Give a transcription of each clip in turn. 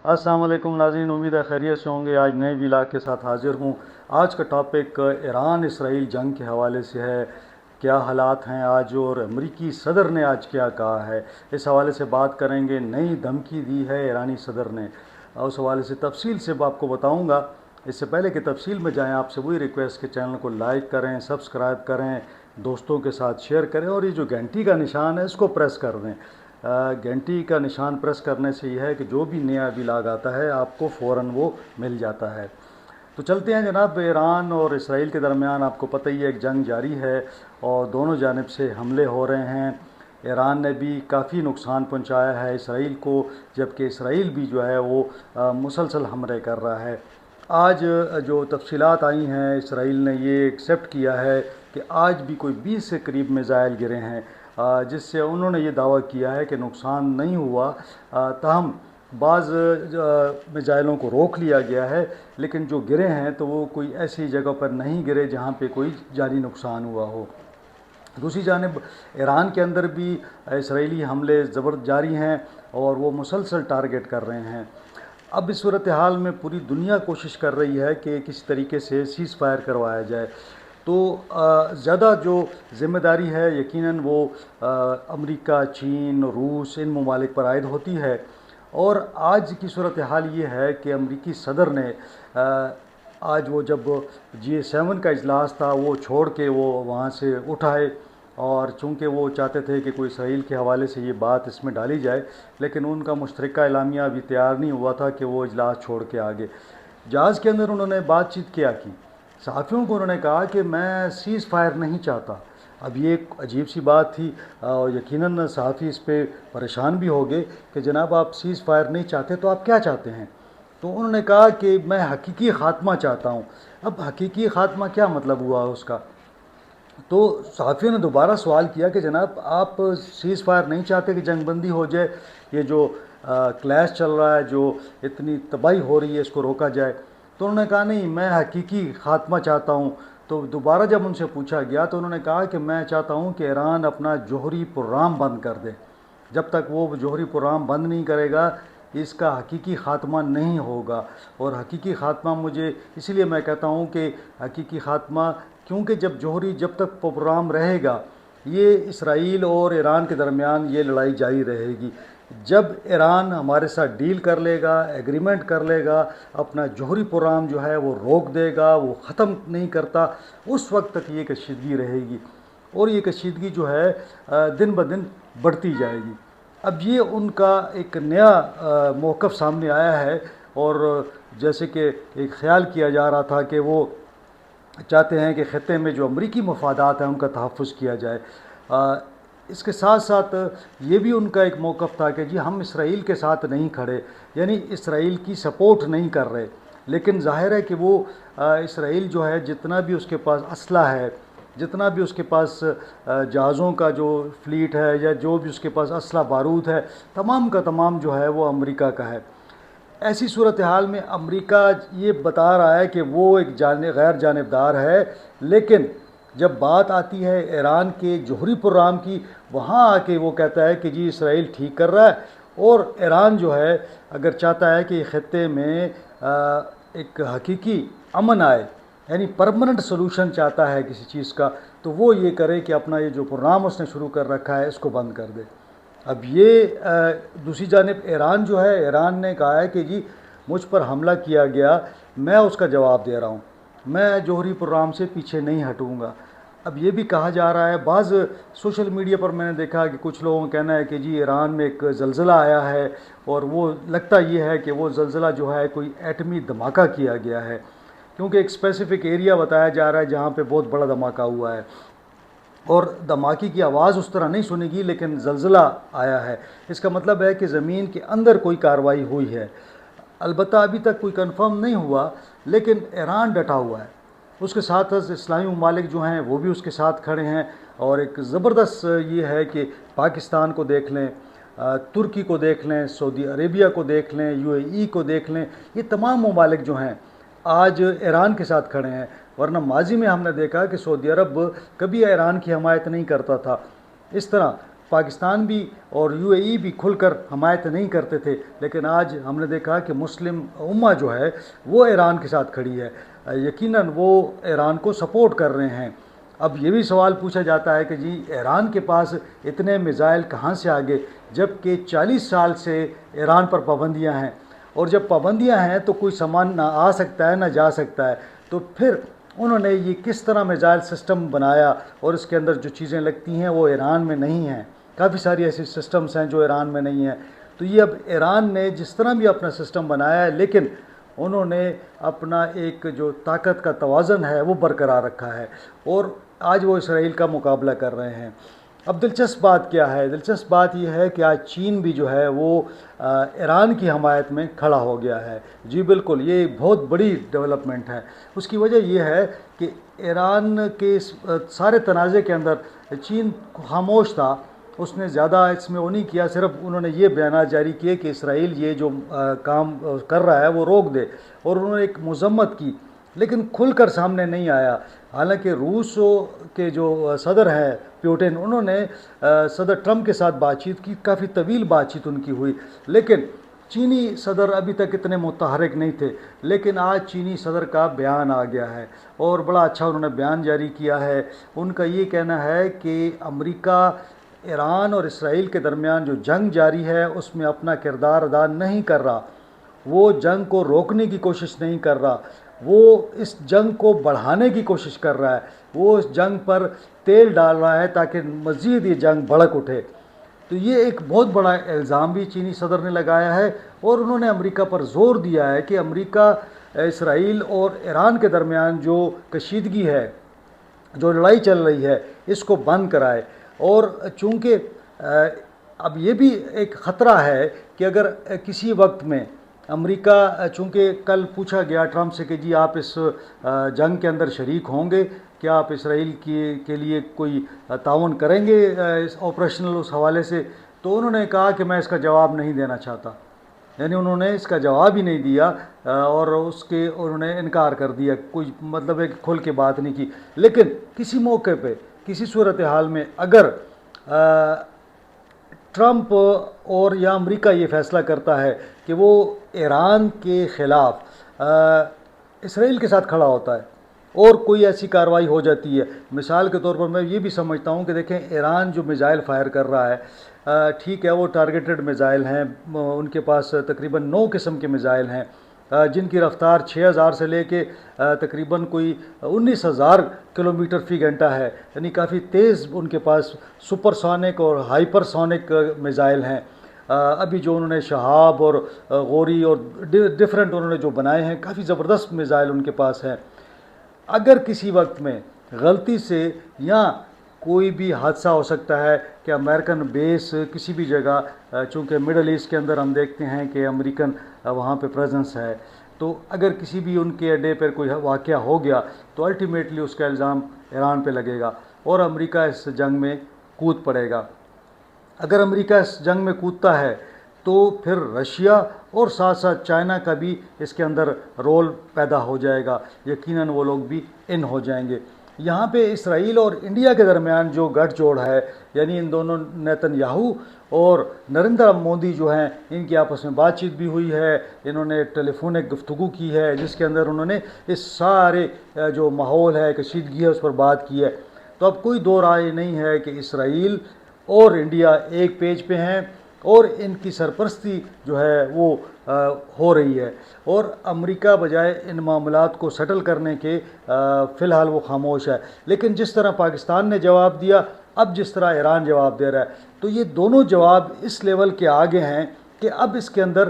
अस्सलाम वालेकुम नाज़रीन, उम्मीद है खैरियत से होंगे। आज नए व्लॉग के साथ हाज़िर हूँ। आज का टॉपिक ईरान इसराइल जंग के हवाले से है। क्या हालात हैं आज और अमरीकी सदर ने आज क्या कहा है, इस हवाले से बात करेंगे। नई धमकी दी है ईरानी सदर ने, उस हवाले से तफसील से आपको बताऊँगा। इससे पहले कि तफसील में जाएँ, आपसे वही रिक्वेस्ट कि चैनल को लाइक करें, सब्सक्राइब करें, दोस्तों के साथ शेयर करें और ये जो घंटी का निशान है इसको प्रेस कर दें। घंटी का निशान प्रेस करने से यह है कि जो भी नया व्लॉग आता है आपको फ़ौरन वो मिल जाता है। तो चलते हैं जनाब। ईरान और इसराइल के दरमियान आपको पता ही है एक जंग जारी है और दोनों जानिब से हमले हो रहे हैं। ईरान ने भी काफ़ी नुकसान पहुंचाया है इसराइल को, जबकि इसराइल भी जो है वो मुसलसल हमले कर रहा है। आज जो तफसीलात आई हैं, इसराइल ने ये एक्सेप्ट किया है कि आज भी कोई 20 से करीब मिज़ाइल गिरे हैं, जिससे उन्होंने ये दावा किया है कि नुकसान नहीं हुआ। ताहम बाज़ मिज़ाइलों को रोक लिया गया है, लेकिन जो गिरे हैं तो वो कोई ऐसी जगह पर नहीं गिरे जहाँ पे कोई जानी नुकसान हुआ हो। दूसरी जानिब ईरान के अंदर भी इसराइली हमले ज़बर जारी हैं और वो मुसलसल टारगेट कर रहे हैं। अब इस सूरत हाल में पूरी दुनिया कोशिश कर रही है कि किस तरीके से सीज़ फायर करवाया जाए। तो ज़्यादा जो ज़िम्मेदारी है यकीनन वो अमेरिका, चीन, रूस, इन ममालिक पर आयद होती है। और आज की सूरत हाल ये है कि अमेरिकी सदर ने आज वो जब G7 का इजलास था वो छोड़ के वो वहाँ से उठाए, और चूँकि वो चाहते थे कि कोई इसराइल के हवाले से ये बात इसमें डाली जाए, लेकिन उनका मुश्तरका एलामिया अभी तैयार नहीं हुआ था कि वो इजलास छोड़ के आगे। जहाज़ के अंदर उन्होंने बातचीत क्या की, सहाफ़ियों को उन्होंने कहा कि मैं सीज़ फायर नहीं चाहता। अब ये एक अजीब सी बात थी और यकीनन सहाफ़ी इस पे परेशान भी हो गए कि जनाब आप सीज़ फायर नहीं चाहते तो आप क्या चाहते हैं। तो उन्होंने कहा कि मैं हकीकी ख़ात्मा चाहता हूँ। अब हकीकी ख़ात्मा क्या मतलब हुआ उसका। तो सहाफ़ियों ने दोबारा सवाल किया कि जनाब आप सीज़ फायर नहीं चाहते कि जंग बंदी हो जाए, ये जो क्लैश चल रहा है, जो इतनी तबाही हो रही है, इसको रोका जाए। तो उन्होंने कहा नहीं, मैं हकीकी ख़ात्मा चाहता हूँ। तो दोबारा जब उनसे पूछा गया तो उन्होंने कहा कि मैं चाहता हूँ कि ईरान अपना जौहरी प्रोग्राम बंद कर दे। जब तक वो जौहरी प्रोग्राम बंद नहीं करेगा इसका हकीकी ख़ात्मा नहीं होगा। और हकीकी ख़ात्मा मुझे इसलिए मैं कहता हूँ कि हकीकी ख़ात्मा, क्योंकि जब तक प्रोग्राम रहेगा ये इसराइल और ईरान के दरमियान ये लड़ाई जारी रहेगी। जब ईरान हमारे साथ डील कर लेगा, एग्रीमेंट कर लेगा, अपना जौहरी प्रोग्राम जो है वो रोक देगा, वो ख़त्म नहीं करता, उस वक्त तक ये कशीदगी रहेगी और ये कशीदगी जो है दिन ब दिन बढ़ती जाएगी। अब ये उनका एक नया मौक़िफ़ सामने आया है और जैसे कि एक ख़्याल किया जा रहा था कि वो चाहते हैं कि ख़त्े में जो अमरीकी मफादात हैं उनका तहफ़्फ़ुज़ किया जाए। इसके साथ साथ ये भी उनका एक मौक़िफ़ था कि जी हम इसराइल के साथ नहीं खड़े, यानी इसराइल की सपोर्ट नहीं कर रहे। लेकिन ज़ाहिर है कि वो इसराइल जो है जितना भी उसके पास असला है, जितना भी उसके पास जहाज़ों का जो फ्लीट है या जो भी उसके पास असला बारूद है, तमाम का तमाम जो है वो अमेरिका का है। ऐसी सूरत हाल में अमेरिका ये बता रहा है कि वो एक गैर जानिबदार है, लेकिन जब बात आती है ईरान के जौहरी प्रोग्राम की, वहाँ आके वो कहता है कि जी इसराइल ठीक कर रहा है। और ईरान जो है अगर चाहता है कि ख़त्े में एक हकीकी अमन आए, यानी परमानेंट सोल्यूशन चाहता है किसी चीज़ का, तो वो ये करे कि अपना ये जो प्रोग्राम उसने शुरू कर रखा है इसको बंद कर दे। अब ये दूसरी जानिब ईरान जो है, ईरान ने कहा है कि जी मुझ पर हमला किया गया, मैं उसका जवाब दे रहा हूँ, मैं जौहरी प्रोग्राम से पीछे नहीं हटूँगा। अब ये भी कहा जा रहा है, बाज़ सोशल मीडिया पर मैंने देखा कि कुछ लोगों का कहना है कि जी ईरान में एक ज़लज़ला आया है और वो लगता ये है कि वो ज़लज़ला जो है कोई एटमी धमाका किया गया है, क्योंकि एक स्पेसिफ़िक एरिया बताया जा रहा है जहाँ पे बहुत बड़ा धमाका हुआ है और धमाके की आवाज़ उस तरह नहीं सुनेगी, लेकिन ज़लज़ला आया है। इसका मतलब है कि ज़मीन के अंदर कोई कार्रवाई हुई है। अलबत्ता अभी तक कोई कंफर्म नहीं हुआ, लेकिन ईरान डटा हुआ है। उसके साथ इस्लामी ममालिक जो हैं वो भी उसके साथ खड़े हैं। और एक ज़बरदस्त ये है कि पाकिस्तान को देख लें, तुर्की को देख लें, सऊदी अरेबिया को देख लें, UAE को देख लें, ये तमाम ममालिक जो हैं आज ईरान के साथ खड़े हैं। वरना माजी में हमने देखा कि सऊदी अरब कभी ईरान की हमायत नहीं करता था। इस तरह پاکستان بھی اور UAE بھی کھل کر حمایت نہیں کرتے تھے، لیکن آج ہم نے دیکھا کہ مسلم امہ جو ہے وہ ایران کے ساتھ کھڑی ہے، یقیناً وہ ایران کو سپورٹ کر رہے ہیں۔ اب یہ بھی سوال پوچھا جاتا ہے کہ جی ایران کے پاس اتنے میزائل کہاں سے آگے، جب کہ 40 سال سے ایران پر پابندیاں ہیں، اور جب پابندیاں ہیں تو کوئی سامان نہ آ سکتا ہے نہ جا سکتا ہے، تو پھر انہوں نے یہ کس طرح میزائل سسٹم بنایا، اور اس کے اندر جو چیزیں لگتی ہیں وہ ایران میں نہیں ہیں، کافی ساری ایسی سسٹمز ہیں جو ایران میں نہیں ہیں۔ تو یہ اب ایران نے جس طرح بھی اپنا سسٹم بنایا ہے، لیکن انہوں نے اپنا ایک جو طاقت کا توازن ہے وہ برقرار رکھا ہے، اور آج وہ اسرائیل کا مقابلہ کر رہے ہیں۔ اب دلچسپ بات کیا ہے؟ دلچسپ بات یہ ہے کہ آج چین بھی جو ہے وہ ایران کی حمایت میں کھڑا ہو گیا ہے۔ جی بالکل، یہ بہت بڑی ڈیولپمنٹ ہے۔ اس کی وجہ یہ ہے کہ ایران کے اس سارے تنازع کے اندر چین خاموش تھا، اس نے زیادہ اس میں وہ نہیں کیا، صرف انہوں نے یہ بیانات جاری کیے کہ اسرائیل یہ جو کام کر رہا ہے وہ روک دے، اور انہوں نے ایک مذمت کی، لیکن کھل کر سامنے نہیں آیا۔ حالانکہ روس کے جو صدر ہیں پیوٹن، انہوں نے صدر ٹرمپ کے ساتھ بات چیت کی، کافی طویل بات چیت ان کی ہوئی، لیکن چینی صدر ابھی تک اتنے متحرک نہیں تھے۔ لیکن آج چینی صدر کا بیان آ گیا ہے، اور بڑا اچھا انہوں نے بیان جاری کیا ہے۔ ان کا یہ کہنا ہے کہ امریکہ ایران اور اسرائیل کے درمیان جو جنگ جاری ہے اس میں اپنا کردار ادا نہیں کر رہا، وہ جنگ کو روکنے کی کوشش نہیں کر رہا، وہ اس جنگ کو بڑھانے کی کوشش کر رہا ہے، وہ اس جنگ پر تیل ڈال رہا ہے تاکہ مزید یہ جنگ بھڑک اٹھے۔ تو یہ ایک بہت بڑا الزام بھی چینی صدر نے لگایا ہے، اور انہوں نے امریکہ پر زور دیا ہے کہ امریکہ اسرائیل اور ایران کے درمیان جو کشیدگی ہے، جو لڑائی چل رہی ہے، اس کو بند کرائے۔ اور چونکہ اب یہ بھی ایک خطرہ ہے کہ اگر کسی وقت میں امریکہ، چونکہ کل پوچھا گیا ٹرمپ سے کہ جی آپ اس جنگ کے اندر شریک ہوں گے، کیا آپ اسرائیل کے لیے کوئی تعاون کریں گے اس آپریشنل اس حوالے سے، تو انہوں نے کہا کہ میں اس کا جواب نہیں دینا چاہتا، یعنی انہوں نے اس کا جواب ہی نہیں دیا، اور انہوں نے انکار کر دیا، کوئی مطلب ہے کہ کھل کے بات نہیں کی۔ لیکن کسی موقع پہ، کسی صورتحال میں اگر ٹرمپ اور یا امریکہ یہ فیصلہ کرتا ہے کہ وہ ایران کے خلاف اسرائیل کے ساتھ کھڑا ہوتا ہے، اور کوئی ایسی کارروائی ہو جاتی ہے، مثال کے طور پر میں یہ بھی سمجھتا ہوں کہ دیکھیں ایران جو میزائل فائر کر رہا ہے، ٹھیک ہے وہ ٹارگیٹڈ میزائل ہیں، ان کے پاس تقریباً 9 قسم کے میزائل ہیں، جن کی رفتار 6000 سے لے کے تقریباً کوئی 19000 کلومیٹر فی گھنٹہ ہے، یعنی کافی تیز ان کے پاس سپر سونک اور ہائپر سونک میزائل ہیں۔ ابھی جو انہوں نے شہاب اور غوری اور ڈفرینٹ انہوں نے جو بنائے ہیں، کافی زبردست میزائل ان کے پاس ہیں۔ اگر کسی وقت میں غلطی سے یا کوئی بھی حادثہ ہو سکتا ہے کہ امریکن بیس کسی بھی جگہ، چونکہ مڈل ایسٹ کے اندر ہم دیکھتے ہیں کہ امریکن وہاں پہ پریزنس ہے، تو اگر کسی بھی ان کے اڈے پر کوئی واقعہ ہو گیا تو الٹیمیٹلی اس کا الزام ایران پہ لگے گا، اور امریکہ اس جنگ میں کود پڑے گا۔ اگر امریکہ اس جنگ میں کودتا ہے تو پھر رشیا اور ساتھ ساتھ چائنا کا بھی اس کے اندر رول پیدا ہو جائے گا، یقیناً وہ لوگ بھی ان ہو جائیں گے۔ یہاں پہ اسرائیل اور انڈیا کے درمیان جو گٹھ جوڑ ہے، یعنی ان دونوں نیتن یاہو اور نریندر مودی جو ہیں، ان کی آپس میں بات چیت بھی ہوئی ہے، انہوں نے ٹیلی فونک گفتگو کی ہے، جس کے اندر انہوں نے اس سارے جو ماحول ہے، کشیدگی ہے، اس پر بات کی ہے۔ تو اب کوئی دو رائے نہیں ہے کہ اسرائیل اور انڈیا ایک پیج پہ ہیں، اور ان کی سرپرستی جو ہے وہ ہو رہی ہے، اور امریکہ بجائے ان معاملات کو سیٹل کرنے کے فی الحال وہ خاموش ہے۔ لیکن جس طرح پاکستان نے جواب دیا، اب جس طرح ایران جواب دے رہا ہے، تو یہ دونوں جواب اس لیول کے آگے ہیں کہ اب اس کے اندر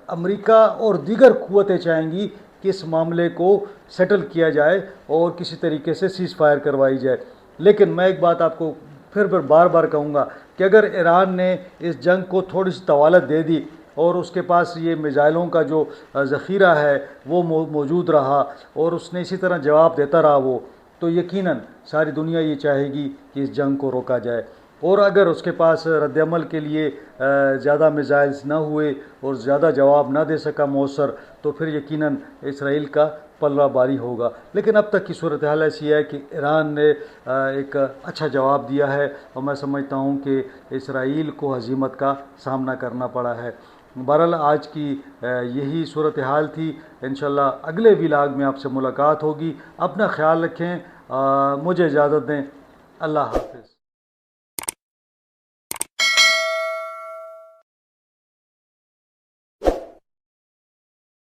امریکہ اور دیگر قوتیں چاہیں گی کہ اس معاملے کو سیٹل کیا جائے اور کسی طریقے سے سیز فائر کروائی جائے۔ لیکن میں ایک بات آپ کو پھر بار بار کہوں گا کہ اگر ایران نے اس جنگ کو تھوڑی سی طوالت دے دی، اور اس کے پاس یہ میزائلوں کا جو ذخیرہ ہے وہ موجود رہا، اور اس نے اسی طرح جواب دیتا رہا تو یقیناً ساری دنیا یہ چاہے گی کہ اس جنگ کو روکا جائے۔ اور اگر اس کے پاس رد عمل کے لیے زیادہ میزائلز نہ ہوئے اور زیادہ جواب نہ دے سکا مؤثر، تو پھر یقیناً اسرائیل کا پلہ باری ہوگا، لیکن اب تک کی صورتحال ایسی ہے کہ ایران نے ایک اچھا جواب دیا ہے، اور میں سمجھتا ہوں کہ اسرائیل کو ہزیمت کا سامنا کرنا پڑا ہے۔ بہرحال آج کی یہی صورتحال تھی۔ انشاءاللہ اگلے ولاگ میں آپ سے ملاقات ہوگی۔ اپنا خیال رکھیں، مجھے اجازت دیں۔ اللہ حافظ۔